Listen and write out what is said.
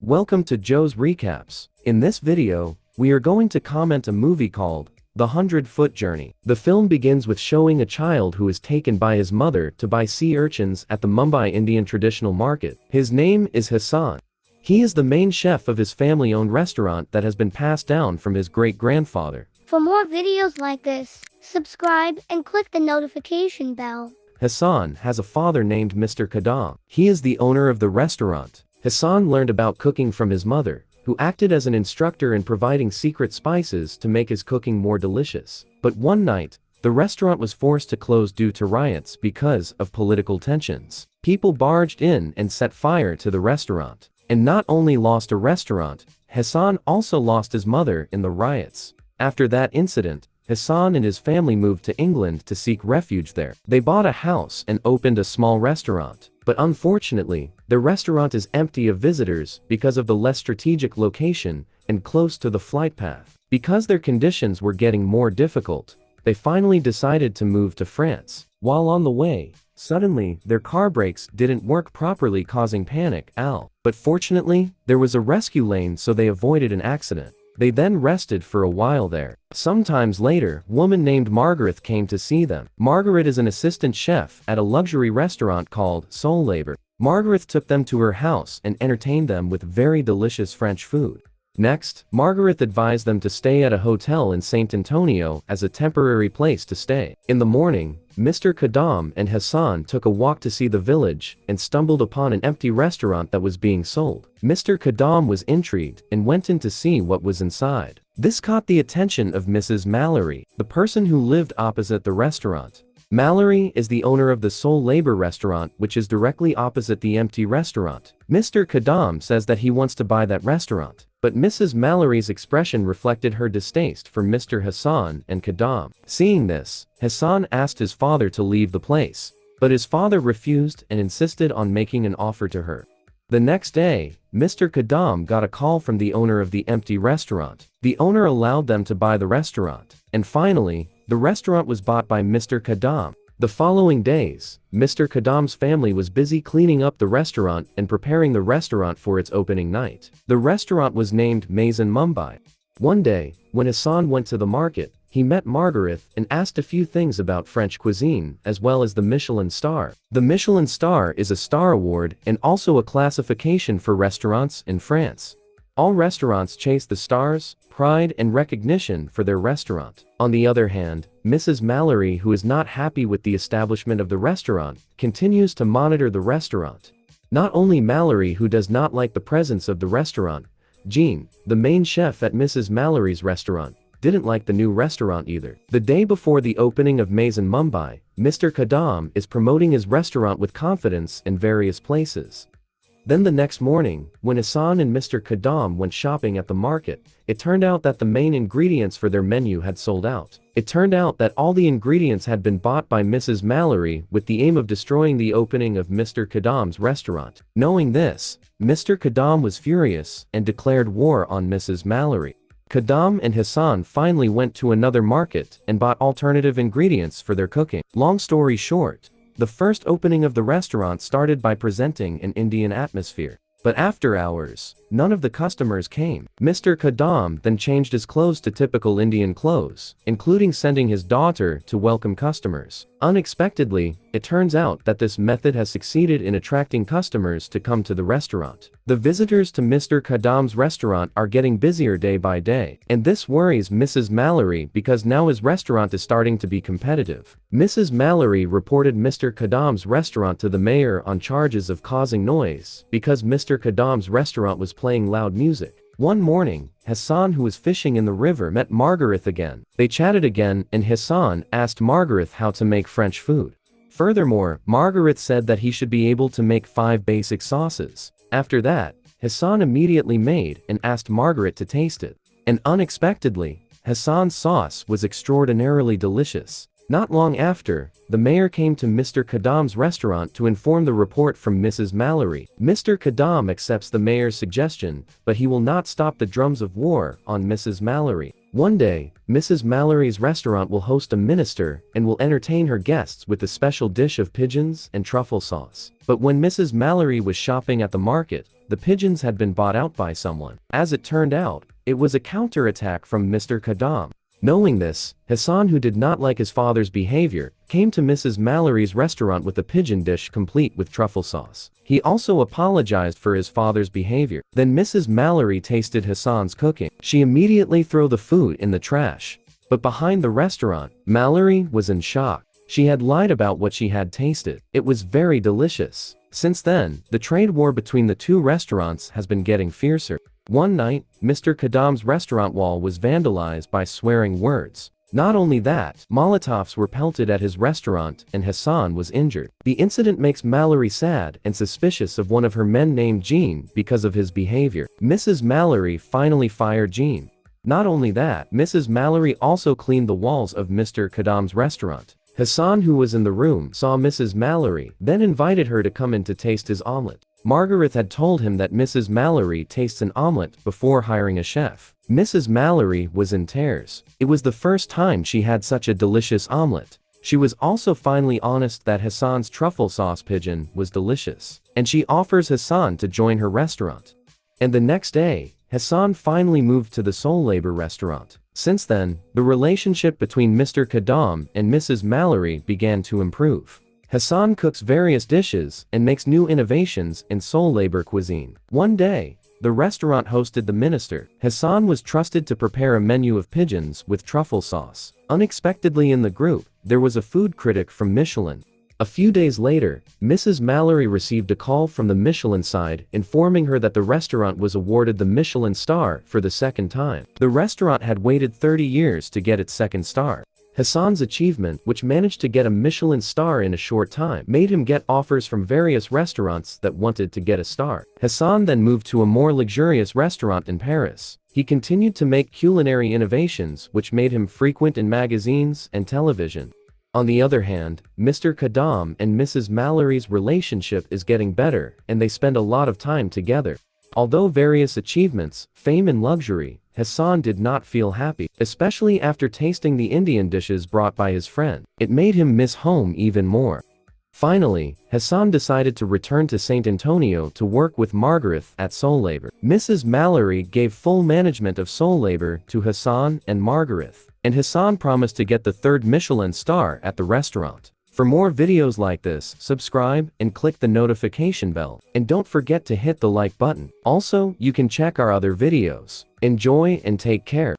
Welcome to Joe's Recaps. In this video, we are going to comment a movie called The 100-Foot Journey. The film begins with showing a child who is taken by his mother to buy sea urchins at the Mumbai Indian traditional market. His name is Hassan. He is the main chef of his family-owned restaurant that has been passed down from his great-grandfather. For more videos like this, subscribe and click the notification bell. Hassan has a father named Mr. Kadam. He is the owner of the restaurant. Hassan learned about cooking from his mother, who acted as an instructor in providing secret spices to make his cooking more delicious. But one night, the restaurant was forced to close due to riots because of political tensions. People barged in and set fire to the restaurant. And not only lost a restaurant, Hassan also lost his mother in the riots. After that incident, Hassan and his family moved to England to seek refuge there. They bought a house and opened a small restaurant. But unfortunately, the restaurant is empty of visitors because of the less strategic location and close to the flight path. Because their conditions were getting more difficult, they finally decided to move to France. While on the way, suddenly, their car brakes didn't work properly, causing panic. But fortunately, there was a rescue lane, so they avoided an accident. They then rested for a while there. Sometimes later, a woman named Margaret came to see them. Margaret is an assistant chef at a luxury restaurant called Soul Labor. Margaret took them to her house and entertained them with very delicious French food. Next, Margaret advised them to stay at a hotel in Saint Antonio as a temporary place to stay. In the morning, Mr. Kadam and Hassan took a walk to see the village and stumbled upon an empty restaurant that was being sold. Mr. Kadam was intrigued and went in to see what was inside. This caught the attention of Mrs. Mallory, the person who lived opposite the restaurant. Mallory is the owner of the Soul Labor restaurant, which is directly opposite the empty restaurant. Mr. Kadam says that he wants to buy that restaurant. But Mrs. Mallory's expression reflected her distaste for Mr. Hassan and Kadam. Seeing this, Hassan asked his father to leave the place. But his father refused and insisted on making an offer to her. The next day, Mr. Kadam got a call from the owner of the empty restaurant. The owner allowed them to buy the restaurant. And finally, the restaurant was bought by Mr. Kadam. The following days, Mr. Kadam's family was busy cleaning up the restaurant and preparing the restaurant for its opening night. The restaurant was named Maison Mumbai. One day, when Hassan went to the market, he met Margaret and asked a few things about French cuisine as well as the Michelin star. The Michelin star is a star award and also a classification for restaurants in France. All restaurants chase the stars, pride and recognition for their restaurant. On the other hand, Mrs. Mallory, who is not happy with the establishment of the restaurant, continues to monitor the restaurant. Not only Mallory, who does not like the presence of the restaurant, Jean, the main chef at Mrs. Mallory's restaurant, didn't like the new restaurant either. The day before the opening of Maison Mumbai, Mr. Kadam is promoting his restaurant with confidence in various places. Then the next morning, when Hassan and Mr. Kadam went shopping at the market, it turned out that the main ingredients for their menu had sold out. It turned out that all the ingredients had been bought by Mrs. Mallory with the aim of destroying the opening of Mr. Kadam's restaurant. Knowing this, Mr. Kadam was furious and declared war on Mrs. Mallory. Kadam and Hassan finally went to another market and bought alternative ingredients for their cooking. Long story short, the first opening of the restaurant started by presenting an Indian atmosphere. But after hours, none of the customers came. Mr. Kadam then changed his clothes to typical Indian clothes, including sending his daughter to welcome customers. Unexpectedly, it turns out that this method has succeeded in attracting customers to come to the restaurant. The visitors to Mr. Kadam's restaurant are getting busier day by day, and this worries Mrs. Mallory because now his restaurant is starting to be competitive. Mrs. Mallory reported Mr. Kadam's restaurant to the mayor on charges of causing noise because Mr. Kadam's restaurant was playing loud music. One morning, Hassan, who was fishing in the river, met Margaret again. They chatted again and Hassan asked Margaret how to make French food. Furthermore, Margaret said that he should be able to make 5 basic sauces. After that, Hassan immediately made and asked Margaret to taste it. And unexpectedly, Hassan's sauce was extraordinarily delicious. Not long after, the mayor came to Mr. Kadam's restaurant to inform the report from Mrs. Mallory. Mr. Kadam accepts the mayor's suggestion, but he will not stop the drums of war on Mrs. Mallory. One day, Mrs. Mallory's restaurant will host a minister and will entertain her guests with a special dish of pigeons and truffle sauce. But when Mrs. Mallory was shopping at the market, the pigeons had been bought out by someone. As it turned out, it was a counterattack from Mr. Kadam. Knowing this, Hassan, who did not like his father's behavior, came to Mrs. Mallory's restaurant with a pigeon dish complete with truffle sauce. He also apologized for his father's behavior. Then Mrs. Mallory tasted Hassan's cooking. She immediately threw the food in the trash. But behind the restaurant, Mallory was in shock. She had lied about what she had tasted. It was very delicious. Since then, the trade war between the two restaurants has been getting fiercer. One night, Mr. Kadam's restaurant wall was vandalized by swearing words. Not only that, Molotovs were pelted at his restaurant and Hassan was injured. The incident makes Mallory sad and suspicious of one of her men named Jean because of his behavior. Mrs. Mallory finally fired Jean. Not only that, Mrs. Mallory also cleaned the walls of Mr. Kadam's restaurant. Hassan, who was in the room, saw Mrs. Mallory, then invited her to come in to taste his omelet. Margaret had told him that Mrs. Mallory tastes an omelet before hiring a chef. Mrs. Mallory was in tears. It was the first time she had such a delicious omelet. She was also finally honest that Hassan's truffle sauce pigeon was delicious, and she offers Hassan to join her restaurant. And the next day, Hassan finally moved to the Soul Labor restaurant. Since then, the relationship between Mr. Kadam and Mrs. Mallory began to improve. Hassan cooks various dishes and makes new innovations in Soul Labor cuisine. One day, the restaurant hosted the minister. Hassan was trusted to prepare a menu of pigeons with truffle sauce. Unexpectedly in the group, there was a food critic from Michelin. A few days later, Mrs. Mallory received a call from the Michelin side informing her that the restaurant was awarded the Michelin star for the second time. The restaurant had waited 30 years to get its second star. Hassan's achievement, which managed to get a Michelin star in a short time, made him get offers from various restaurants that wanted to get a star. Hassan then moved to a more luxurious restaurant in Paris. He continued to make culinary innovations which made him frequent in magazines and television. On the other hand, Mr. Kadam and Mrs. Mallory's relationship is getting better, and they spend a lot of time together. Although various achievements, fame and luxury, Hassan did not feel happy, especially after tasting the Indian dishes brought by his friend. It made him miss home even more. Finally, Hassan decided to return to St. Antonio to work with Margaret at Soul Labor. Mrs. Mallory gave full management of Soul Labor to Hassan and Margaret, and Hassan promised to get the third Michelin star at the restaurant. For more videos like this, subscribe and click the notification bell. And don't forget to hit the like button. Also, you can check our other videos. Enjoy and take care.